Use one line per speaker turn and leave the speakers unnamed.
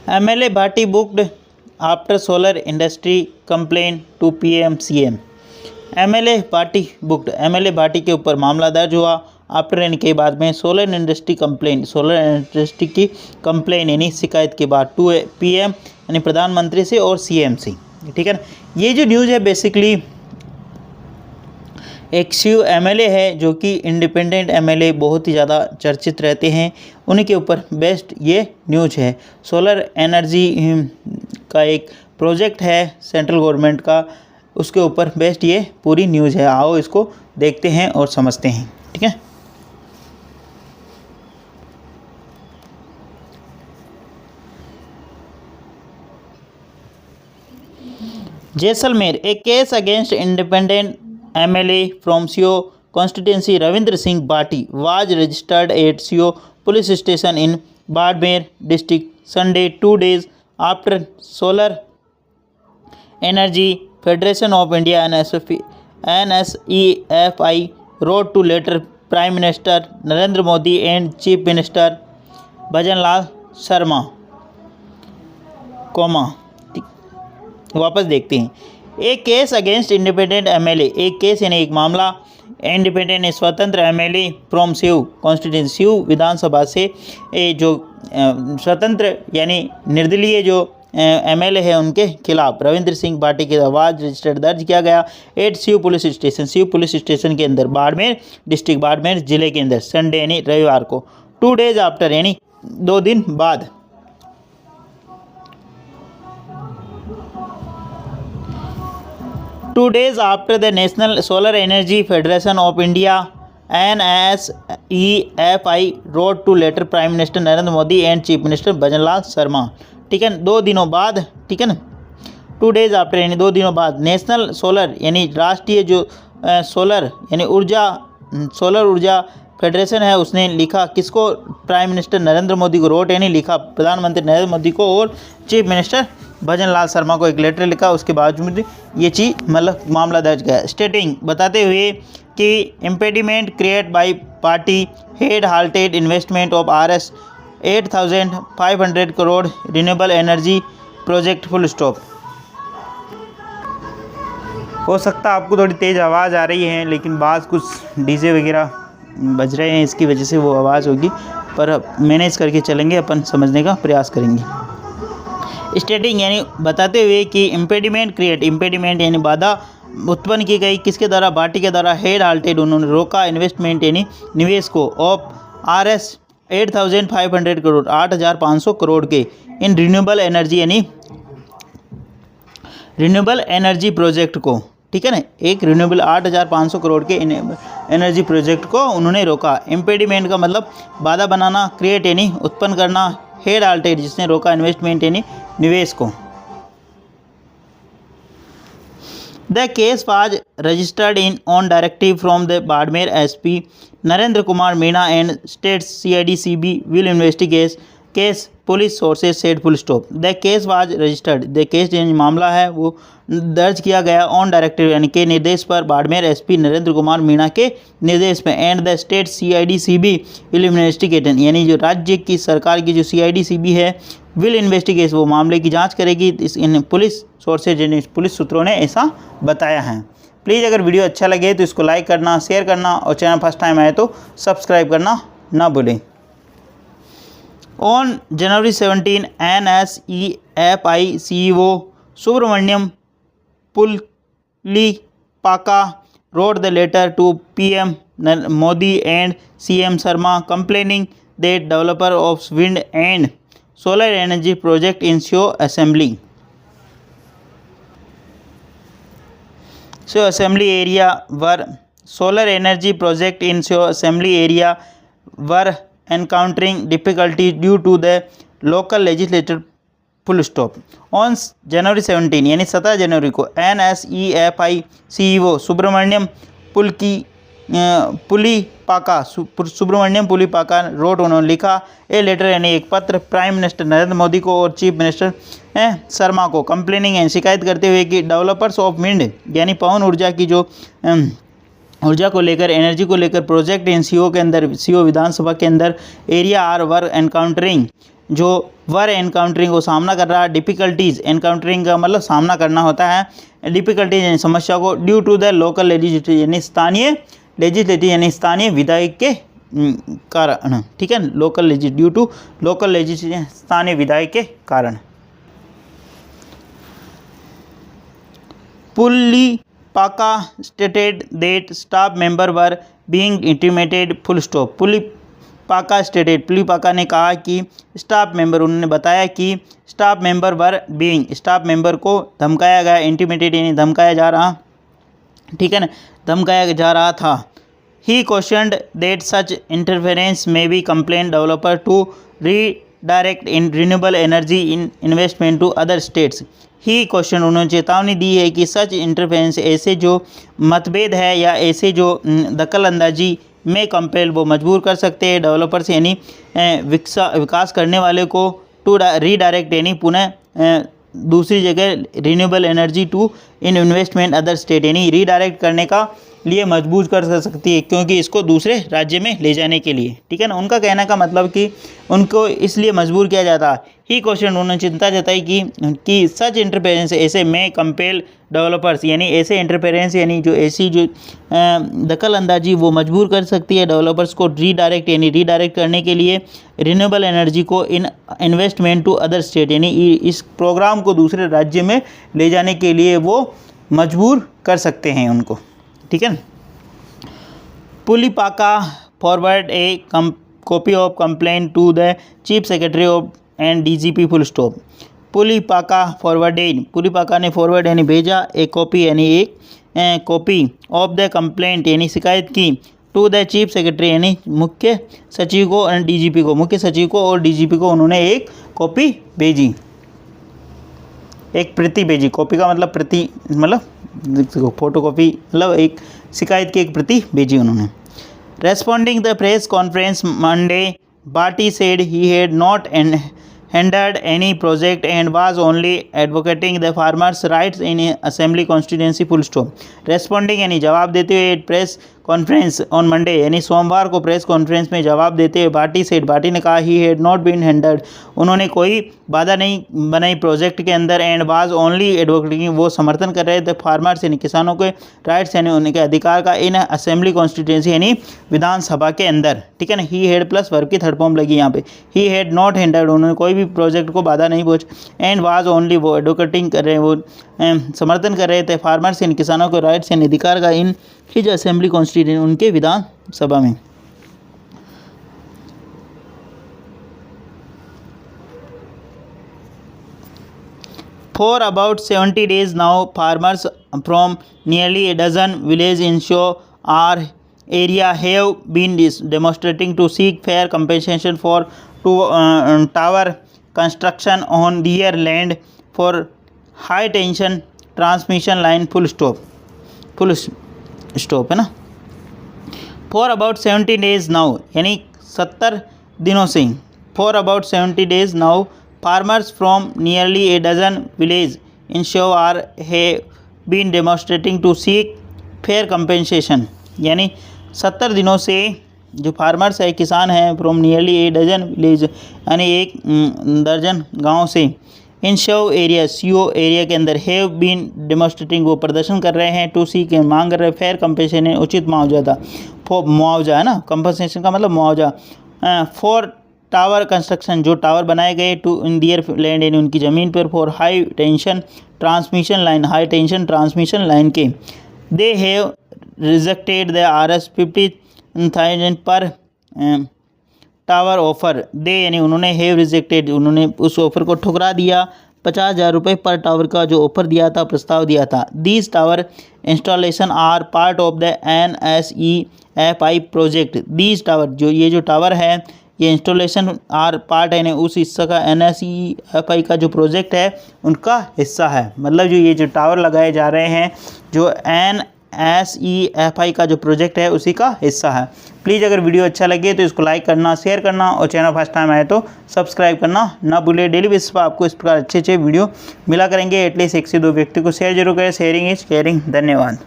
MLA Bhatti booked after solar industry complaint to PM CM। MLA Bhati के ऊपर मामला दर्ज हुआ आफ्टर यानी के बाद में सोलर इंडस्ट्री की कंप्लेन यानी शिकायत के बाद टू PM यानी प्रधानमंत्री से और CM से। ठीक है ना। ये जो न्यूज़ है बेसिकली एक शिव MLA है जो कि इंडिपेंडेंट MLA बहुत ही ज़्यादा चर्चित रहते हैं, उन्हीं के ऊपर बेस्ट ये न्यूज़ है। सोलर एनर्जी का एक प्रोजेक्ट है सेंट्रल गवर्नमेंट का, उसके ऊपर बेस्ट ये पूरी न्यूज़ है। आओ इसको देखते हैं और समझते हैं। ठीक है। Jaisalmer, a case against independent MLA from CO constituency Ravindra Singh Bhatti was registered at CO police station in Badmer district Sunday, 2 days after Solar Energy Federation of India NSEFI wrote to letter Prime Minister Narendra Modi and Chief Minister Bhajanlal Sharma, वापस देखते हैं। एक case against independent MLA, एक case यानी एक मामला independent स्वतंत्र MLA from Shiv constituency, Shiv विधानसभा से जो स्वतंत्र यानी निर्दलीय जो MLA है उनके खिलाफ रविंद्र सिंह भाटी के आवाज़ रजिस्टर्ड दर्ज किया गया एट शिव पुलिस स्टेशन के अंदर बाड़मेर डिस्ट्रिक्ट, बाड़मेर जिले के अंदर संडे यानी रविवार को 2 days आफ्टर यानी 2 दिन बाद। 2 days after the National Solar Energy Federation of India NSEFI wrote to letter Prime Minister Narendra Modi and chief minister Bhajanlal Sharma. ठीक है, 2 दिनों बाद। ठीक है ना, 2 days आफ्टर यानी 2 दिनों बाद नेशनल सोलर यानी राष्ट्रीय जो सोलर यानी सोलर ऊर्जा फेडरेशन है उसने लिखा किसको, प्राइम मिनिस्टर नरेंद्र मोदी को रोट यानी लिखा प्रधानमंत्री नरेंद्र मोदी को और चीफ मिनिस्टर भजनलाल शर्मा को एक लेटर लिखा। उसके बावजूद ये चीज़ मतलब मामला दर्ज गया स्टेटिंग बताते हुए कि impediment create by party had halted investment of RS 8,500 crore renewable energy project full stop. हो सकता है आपको थोड़ी तेज़ आवाज़ आ रही है लेकिन बात कुछ डीजे वगैरह बज रहे हैं, इसकी वजह से वो आवाज़ होगी, पर मैनेज करके चलेंगे, अपन समझने का प्रयास करेंगे। स्टेटिंग यानी बताते हुए कि इम्पेडिमेंट यानी बाधा उत्पन्न की गई किसके द्वारा, भाटी के द्वारा हेड हाल्टेड उन्होंने रोका इन्वेस्टमेंट यानी निवेश को ऑफ RS 8,500 करोड़ 8,500 करोड़ के इन रिन्यूएबल एनर्जी यानी रिन्यूएबल एनर्जी प्रोजेक्ट को। ठीक है ना, एक रिन्यूएबल 8,500 करोड़ के एनर्जी प्रोजेक्ट को उन्होंने रोका। इम्पेडिमेंट का मतलब बाधा बनाना, क्रिएट यानी उत्पन्न करना, हेड हाल्टेड जिसने रोका इन्वेस्टमेंट यानी निवेश को। The case was registered in on directive from the Barmer SP Narendra Kumar Meena and state CID-CB will investigate case police sources said full stop. The case was registered, the case जो मामला है वो दर्ज किया गया ऑन डायरेक्टिव यानी के निर्देश पर बाड़मेर SP नरेंद्र कुमार मीणा के निर्देश में and the state CID-CB will investigate यानी जो राज्य की सरकार की जो CID-CB है विल इन्वेस्टिगेट वो मामले की जांच करेगी। इस इन पुलिस सोर्सेज यानी पुलिस सूत्रों ने ऐसा बताया है। प्लीज़ अगर वीडियो अच्छा लगे तो इसको लाइक करना, शेयर करना और चैनल फर्स्ट टाइम आए तो सब्सक्राइब करना ना भूलें। On January 17, NSEFI CEO Subramaniam Pulipaka wrote the letter to PM Modi and CM Sharma complaining that developer of wind and solar energy project in Sio Assembly area were solar energy project in Sio Assembly area were encountering difficulty due to the local legislature full stop। On January 17 यानी 17 जनवरी को NSEFI CEO Subramaniam पुलिपाका road उन्होंने लिखा a letter यानी एक पत्र prime minister Narendra Modi को और chief minister Sharma को कंप्लेनिंग यानी शिकायत करते हुए कि डेवलपर्स ऑफ विंड यानी पवन ऊर्जा की जो ऊर्जा को लेकर एनर्जी को लेकर प्रोजेक्ट इन CO के अंदर CO विधानसभा के अंदर एरिया आर वर एनकाउंटरिंग जो वर एनकाउंटरिंग को सामना कर रहा है, डिफ़िकल्टीज़ एनकाउंटरिंग का मतलब सामना करना होता है, डिफ़िकल्टीज यानी समस्या को, due to the local legislative यानी स्थानीय लेजिस्लेटिव यानी स्थानीय विधायक के कारण, ठीक है, ड्यू टू लोकल लेजिस्लेटिव स्थानीय विधायक के कारण। Pulipaka stated that staff member were being intimidated full stop. Pulipaka ने कहा कि स्टाफ मेंबर, उन्होंने बताया कि staff member were being, staff member को धमकाया गया, इंटिमेटेड यानी धमकाया जा रहा, ठीक है ना, धमकाया जा रहा था। He questioned that such interference may be complain developer to redirect in renewable energy in investment to other states. He question, उन्होंने चेतावनी दी है कि सच इंटरफेरेंस, ऐसे जो मतभेद है या ऐसे जो दखल अंदाजी में कंपेल, वो मजबूर कर सकते हैं डेवलपर्स यानी विकास करने वाले को टू रीडायरेक्ट यानी पुनः दूसरी जगह renewable energy to in investment other state यानी रीडायरेक्ट करने का लिए मजबूर कर सकती है, क्योंकि इसको दूसरे राज्य में ले जाने के लिए, ठीक है ना। उनका कहने का मतलब कि उनको इसलिए मजबूर किया जाता है। ही क्वेश्चन, उन्होंने चिंता जताई कि सच इंटरफेरेंस, ऐसे में कंपेल डेवलपर्स यानी ऐसे इंटरफेरेंस यानी जो ऐसी जो दखल अंदाजी वो मजबूर कर सकती है डेवलपर्स को रीडायरेक्ट यानी रीडायरेक्ट करने के लिए रिन्यूएबल एनर्जी को in investment to other state यानी इस प्रोग्राम को दूसरे राज्य में ले जाने के लिए वो मजबूर कर सकते हैं उनको, ठीक है। Pulipaka forward a copy of complaint to the chief secretary of and DGP full stop. Pulipaka ने फॉरवर्ड यानी भेजा, एक कॉपी यानी एक कॉपी ऑफ द कंप्लेंट यानी शिकायत की, टू द चीफ सेक्रेटरी यानी मुख्य सचिव को एंड डीजीपी को, मुख्य सचिव को और डीजीपी को उन्होंने एक कॉपी भेजी, एक प्रति भेजी। कॉपी का मतलब प्रति, मतलब फोटो कॉपी, मतलब एक शिकायत की एक प्रति भेजी उन्होंने। Responding the press conference Monday, Bharti said he had not hindered any project and was only advocating the farmers' rights in assembly constituency full stop. Responding यानी जवाब देते हुए प्रेस कॉन्फ्रेंस ऑन मंडे यानी सोमवार को प्रेस कॉन्फ्रेंस में जवाब देते हुए भाटी ने कहा he had not been hindered, उन्होंने कोई बाधा नहीं बनाई प्रोजेक्ट के अंदर, एंड वाज ओनली एडवोकेटिंग, वो समर्थन कर रहे थे फार्मर्स यानी किसानों के राइट्स यानी उनके अधिकार का इन असेंबली कॉन्स्टिट्यूंसी यानी विधानसभा के अंदर, ठीक है ना। ही हैड प्लस वर्ब की थर्ड फॉर्म लगी यहाँ पे, ही हैड नॉट हिंडर्ड, उन्होंने कोई भी प्रोजेक्ट को बाधा नहीं पहुँच, एंड वाज ओनली, वो एडवोकेटिंग कर रहे हैं, वो समर्थन कर रहे थे फार्मर्स यानी किसानों के राइट्स यानी अधिकार का इन हिज असेंबली कॉन्स्टिट्यूंसी उनके विधानसभा में। For about 70 days now, farmers from nearly a dozen villages in our area have been demonstrating to seek fair compensation for tower construction on their land for high tension transmission line full stop है ना। For about 70 days now यानी 70 दिनों से, for about 70 days now farmers from nearly a dozen villages in Shawar have been demonstrating to seek fair compensation यानी 70 दिनों से जो farmers है, किसान हैं, from nearly a dozen village यानी एक दर्जन गांव से, इन शव एरिया सीओ एरिया के अंदर, हैव बीन डेमोस्ट्रेटिंग, वो प्रदर्शन कर रहे हैं, टू सीक मांग कर रहे हैं, फेयर कंपेंसेशन उचित मुआवजा था, मुआवजा है ना, कंपनसेशन का मतलब मुआवजा, फॉर टावर कंस्ट्रक्शन जो टावर बनाए गए, टू इन दियर लैंड यानी उनकी ज़मीन पर, for high tension transmission line, high tension transmission line के, they have rejected the RS 50,000 पर टावर ऑफर, दे यानी उन्होंने, हैव रिजेक्टेड उन्होंने उस ऑफर को ठुकरा दिया, 50,000 रुपये पर टावर का जो ऑफर दिया था, प्रस्ताव दिया था। These tower installation are part of the NSEFI project, these tower जो ये जो टावर है ये इंस्टॉलेशन आर पार्ट है उस हिस्सा का, NSEFI का जो प्रोजेक्ट है उनका हिस्सा है, मतलब जो ये जो टावर लगाए जा रहे हैं जो NSEFI का जो प्रोजेक्ट है उसी का हिस्सा है। प्लीज़ अगर वीडियो अच्छा लगे तो इसको लाइक करना, शेयर करना और चैनल फर्स्ट टाइम आए तो सब्सक्राइब करना ना भूले। डेली बेसिस पर आपको इस प्रकार अच्छे वीडियो मिला करेंगे, एटलीस्ट 1 से 2 व्यक्ति को शेयर जरूर करें। Sharing is caring. धन्यवाद।